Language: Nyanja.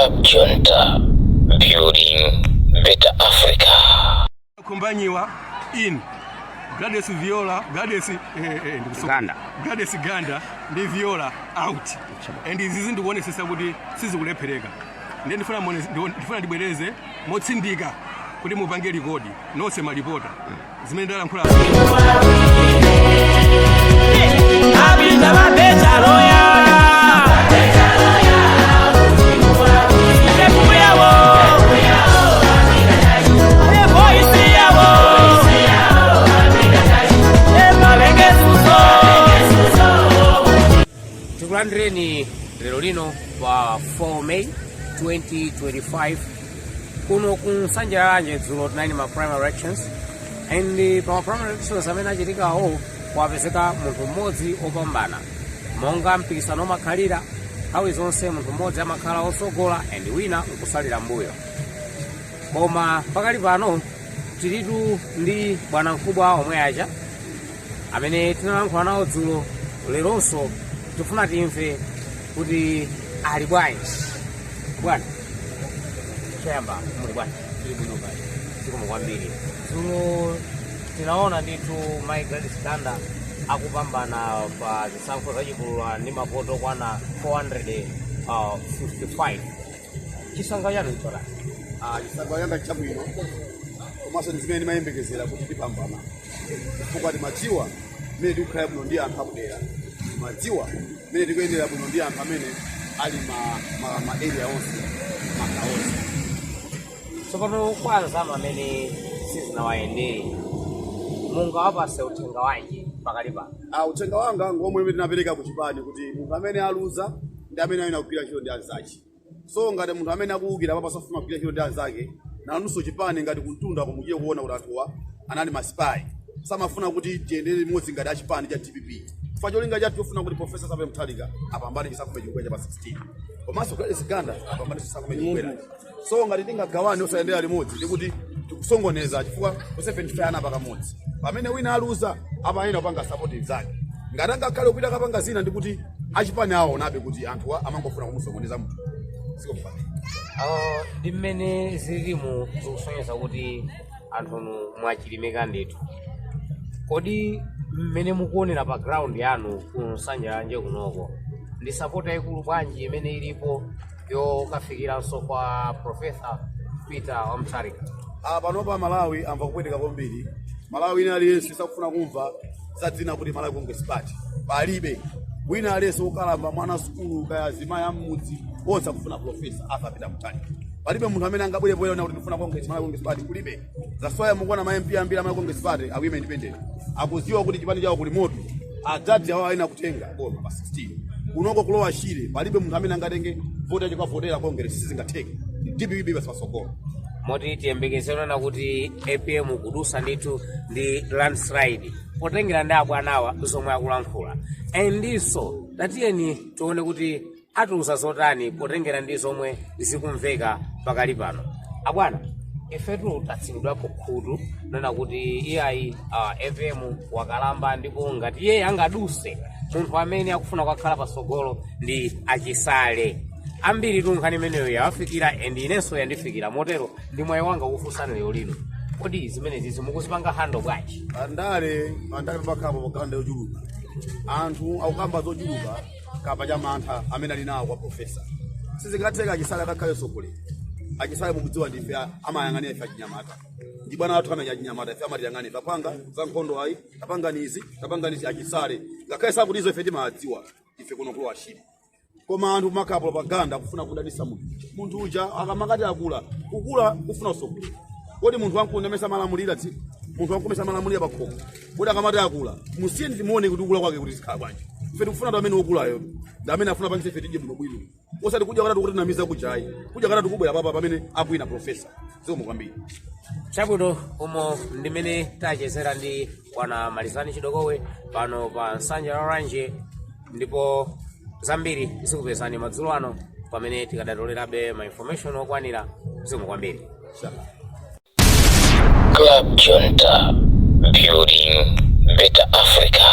Club Junta, building better Africa. Kumbanyiwa in Gladys Viola, Gladys Ganda, ndi Viola out. And this isn't one sasa kuti sizikulephereka. Ndiye ndifuna ndibwereze motsindika kuti mupange rekodi nonse malipota. Zimene ndalankhula. Abinda babeja loya. Tukulandireni lero lino pa 4 May 2025 kuno kunsanja lanje dzulo tinali ma primary elections and pa primary elections amene achitikawo kwapezeka munthu mmodzi opambana monga mpikisano umakhalira nthawi zonse munthu mmodzi amakhala osogola and wina nkusalira mbuyo. Koma pakali pano tilitu ndi bwanamkubwa omwe aja amene tinalankhula nawo dzulo leronso tufuna timve kuti ali bwanji. Bwana chamba muli bwanji tili bwino bwanji siku mukwambiri dzulo tinaona ndithu Gladys Ganda akupambana pa zisankho zachipulula ndi mapoto kwana 455. Chisankho chanu nchora chisankho changa chabwino komanso ndimene ndimayembekezera kuti tipambana chifukwa timadziwa mmene tikukhala bwino ndi anthu akudera, timadziwa mmene tikuyendera bwino ndi anthu amene ali ma area onse makaonse. Tsopano kwanza amene sizinawayendere mungawapase uthenga wanji pakali pano? Uthenga wanga ngomwe tinapereka ku chipani kuti munthu amene aluza ndi amene ayina kugwira ntchito ndi anzake. So ngati munthu amene akuwukira papa sofuna kugwira ntchito ndi anzake nanunso chipani ngati kuntunda kumuchire kuona kuti anthuwa anali masipayi samafuna kuti tiyendere limodzi ngati achipani cha DPP. Chifukwa cholinga chathu tofuna kuti Professor Samuel Mutharika apambane chisankho chikwera pa 16 komanso Gladys Ganda apambane chisankho chikwera. So ngati tingagawane osayendera limodzi ndikuti tikusongoneza chifukwa 75 ana pakamodzi pamene wina aluza amayenda kupanga support zake. Ngati angakhale kupita kapanga zina ndikuti achipani aonabe kuti anthuwa amangofuna kumusongoneza munthu. Sikufana ndi mmene zilimu zikusonyeza kuti anthu mwachilimika ndithu. Kodi mmene mukuonera pa ground yanu kunsanja lanje kunoko ndi support yaikulu bwanji imene ilipo yokafikiranso kwa Professor Peter Mutharika? Panopa Malawi amva kupweteka kwambiri. Malawi ina aliyense sakufuna kumva zadzina kuti Malawi Congress Party palibe. Wina aliyense ukalamba mwana sukulu kaya zima ya mudzi onse akufuna Professor Peter Mutharika. Palibe munthu amene angabwere poyera kuti ndifuna Malawi Congress Party kulibe. Zaswaya mukuona ma MP ambiri Malawi Congress Party akuime independent. Akuziwa kuti chipani chawo kuli moto. Adzadzi awo aina kutenga boma pa 16. Kunoko kulowa shire palibe munthu amene angatenge vote yake kwa votera Congress sizingatheke. DPP basi pasogolo. Moti tiyembekezera na kuti APM kudusa ndithu ndi landslide potengera ndi abwanawa zomwe akulankhula. Endiso tatiyeni tione kuti atuza zotani potengera ndi zomwe zikumveka pakali pano. Abwana ifetu tatsindidwapo khutu nena kuti iyayi APM wakalamba ndipo ngati yeye angaduse munthu amene akufuna kukhala pasogolo ndi achisale. Ambiri tunkhani imeneyo yawafikira and inenso yandifikira motero ndi mwayi wanga kufunsana lero lino. Kodi zimene zizi mukuzipanga hando bwanji? Andale pakhapo pokanda yojuluka. Anthu akukamba zojuluka kapa cha mantha amene ali nawo kwa Professor. Sizingatheka achisale akakhale sogolera. Achisale mukudziwa ndife amayang'anira ife achinyamata. Ndi bwana wathu amene achinyamata ife amatiyang'anira tapanga za nkhondo ayi, tapanga nizi achisale. Ngakhale sakuti izo ife timadziwa ife kuno kulowa shida. Koma anthu makha propaganda kufuna kudadisa munthu uja akamakati akula kufuna usogolera. Kodi munthu wangu ndamesa malamulira tsi munthu wangu ndamesa malamulira pakhomo kodi akamati akula musiye ndimuone kuti ukula kwake kuti zikhala bwanji. Ife tikufuna ndo amene ukulayo ndi amene afuna pangise ife tidye bwino bwino osati kudya kana kuti namiza kujayi kudya kana tikubwera papa pamene akwina Professor zomwe kwambiri. Chabwino umo ndimene tachezera ndi bwana Malizani Chidokowe pano pa nsanja la Oranje ndipo zambiri zikupezani madzulo ano pamene tikadatolerabe ma information okwanira zomwe kwambiri. Club Junta, building better Africa.